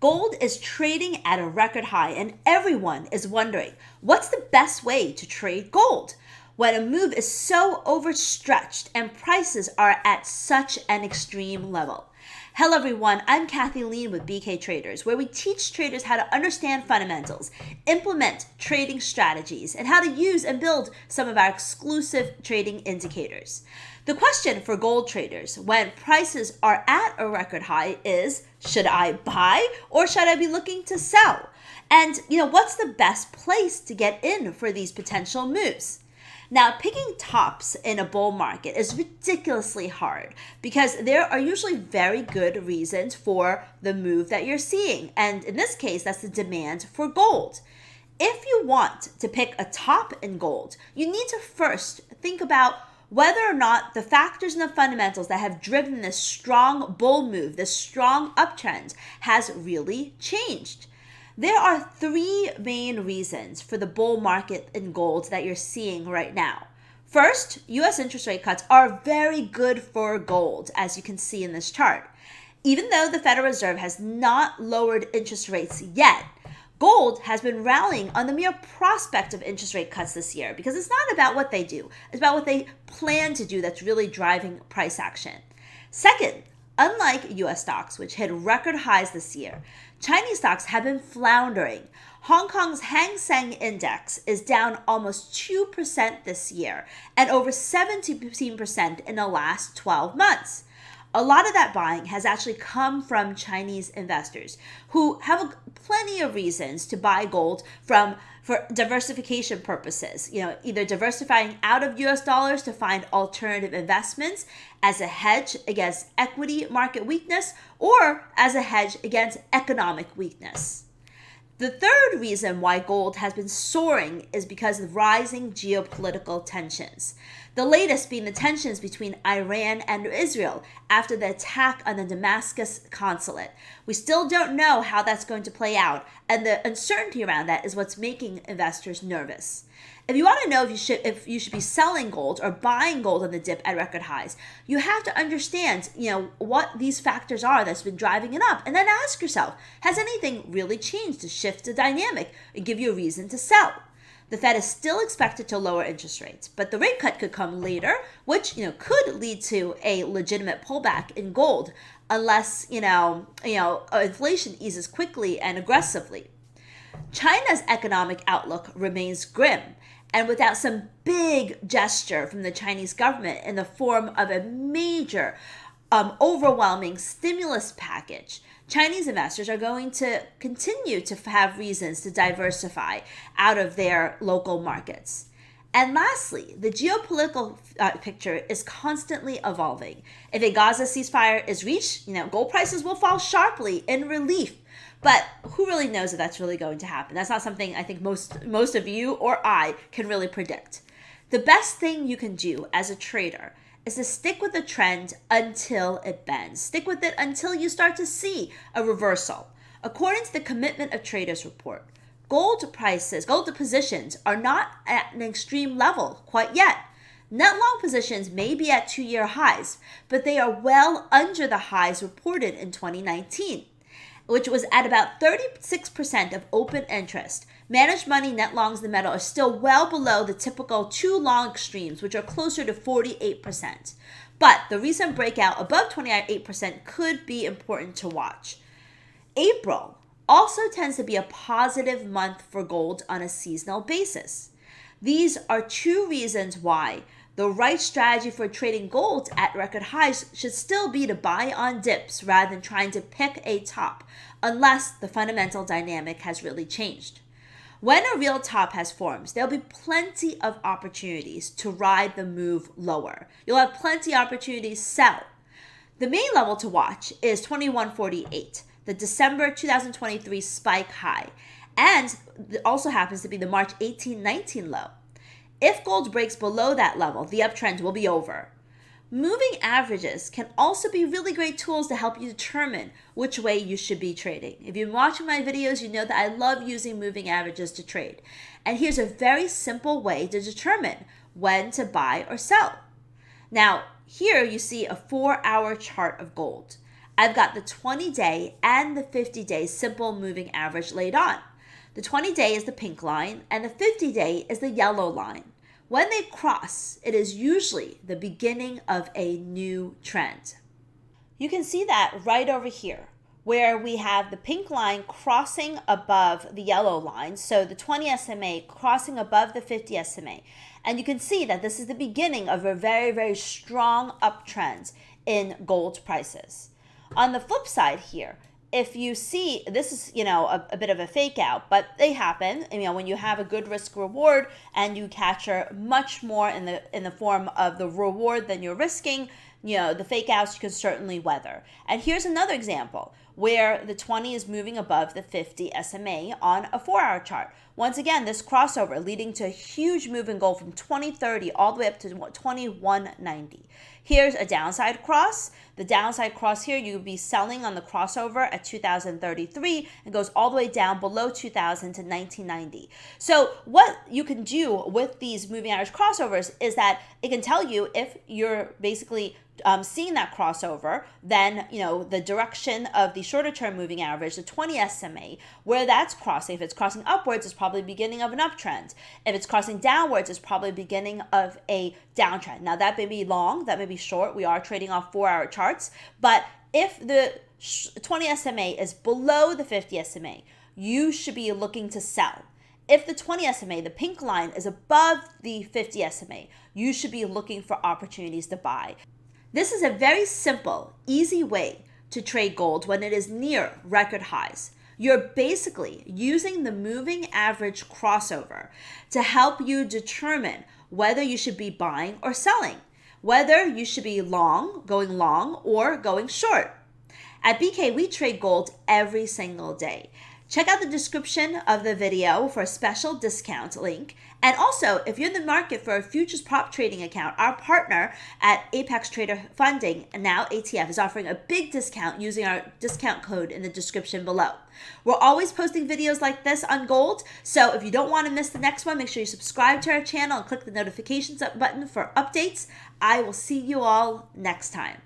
Gold is trading at a record high, and everyone is wondering, what's the best way to trade gold when a move is so overstretched and prices are at such an extreme level? Hello everyone, I'm Kathleen with BK Traders, where we teach traders how to understand fundamentals, implement trading strategies, and how to use and build some of our exclusive trading indicators. The question for gold traders when prices are at a record high is, should I buy or should I be looking to sell? And what's the best place to get in for these potential moves? Now, picking tops in a bull market is ridiculously hard because there are usually very good reasons for the move that you're seeing. And in this case, that's the demand for gold. If you want to pick a top in gold, you need to first think about whether or not the factors and the fundamentals that have driven this strong bull move, this strong uptrend, has really changed. There are three main reasons for the bull market in gold that you're seeing right now. First, U.S. interest rate cuts are very good for gold, as you can see in this chart. Even though the Federal Reserve has not lowered interest rates yet, gold has been rallying on the mere prospect of interest rate cuts this year because it's not about what they do, it's about what they plan to do that's really driving price action. Second, unlike U.S. stocks, which hit record highs this year, Chinese stocks have been floundering. Hong Kong's Hang Seng Index is down almost 2% this year and over 17% in the last 12 months. A lot of that buying has actually come from Chinese investors who have plenty of reasons to buy gold for diversification purposes, either diversifying out of US dollars to find alternative investments as a hedge against equity market weakness or as a hedge against economic weakness. The third reason why gold has been soaring is because of rising geopolitical tensions. The latest being the tensions between Iran and Israel after the attack on the Damascus consulate. We still don't know how that's going to play out, and the uncertainty around that is what's making investors nervous. If you want to know if you should be selling gold or buying gold on the dip at record highs, you have to understand, what these factors are that's been driving it up, and then ask yourself, has anything really changed to shift the dynamic and give you a reason to sell? The Fed is still expected to lower interest rates, but the rate cut could come later, which could lead to a legitimate pullback in gold unless inflation eases quickly and aggressively. China's economic outlook remains grim, and without some big gesture from the Chinese government in the form of a major, overwhelming stimulus package, Chinese investors are going to continue to have reasons to diversify out of their local markets. And lastly, the geopolitical picture is constantly evolving. If a Gaza ceasefire is reached, gold prices will fall sharply in relief. But who really knows if that's really going to happen? That's not something I think most of you or I can really predict. The best thing you can do as a trader is to stick with the trend until it bends. Stick with it until you start to see a reversal. According to the Commitment of Traders report, gold positions are not at an extreme level quite yet. Net long positions may be at 2-year highs, but they are well under the highs reported in 2019. Which was at about 36% of open interest. Managed money net longs in the metal are still well below the typical 2 long extremes, which are closer to 48%. But the recent breakout above 28% could be important to watch. April also tends to be a positive month for gold on a seasonal basis. These are 2 reasons why the right strategy for trading gold at record highs should still be to buy on dips rather than trying to pick a top, unless the fundamental dynamic has really changed. When a real top has formed, there'll be plenty of opportunities to ride the move lower. You'll have plenty of opportunities to sell. The main level to watch is 2148, the December 2023 spike high, and it also happens to be the March 1819 low. If gold breaks below that level, the uptrend will be over. Moving averages can also be really great tools to help you determine which way you should be trading. If you've been watching my videos, you know that I love using moving averages to trade. And here's a very simple way to determine when to buy or sell. Now, here you see a 4-hour chart of gold. I've got the 20-day and the 50-day simple moving average laid on. The 20-day is the pink line and the 50-day is the yellow line. When they cross, it is usually the beginning of a new trend. You can see that right over here, where we have the pink line crossing above the yellow line, so the 20 SMA crossing above the 50 SMA. And you can see that this is the beginning of a very, very strong uptrend in gold prices. On the flip side here, if you see, this is, a bit of a fake out, but they happen, when you have a good risk reward and you capture much more in the form of the reward than you're risking, the fake outs you can certainly weather. And here's another example where the 20 is moving above the 50 SMA on a 4-hour chart. Once again, this crossover leading to a huge move in gold from 2030 all the way up to 2190. Here's a downside cross. The downside cross here, you would be selling on the crossover at 2033 and goes all the way down below 2000 to 1990. So what you can do with these moving average crossovers is that it can tell you if you're basically seeing that crossover, then the direction of the shorter term moving average, the 20 SMA, where that's crossing. If it's crossing upwards, it's probably the beginning of an uptrend. If it's crossing downwards, it's probably the beginning of a downtrend. Now that may be long, that may be short. We are trading off 4-hour charts, but if the 20 SMA is below the 50 SMA, you should be looking to sell. If the 20 SMA, the pink line, is above the 50 SMA, you should be looking for opportunities to buy. This is a very simple, easy way to trade gold when it is near record highs. You're basically using the moving average crossover to help you determine whether you should be buying or selling, whether you should be going long, or going short. At BK, we trade gold every single day. Check out the description of the video for a special discount link. And also, if you're in the market for a futures prop trading account, our partner at Apex Trader Funding, now ATF, is offering a big discount using our discount code in the description below. We're always posting videos like this on gold, so if you don't want to miss the next one, make sure you subscribe to our channel and click the notifications button for updates. I will see you all next time.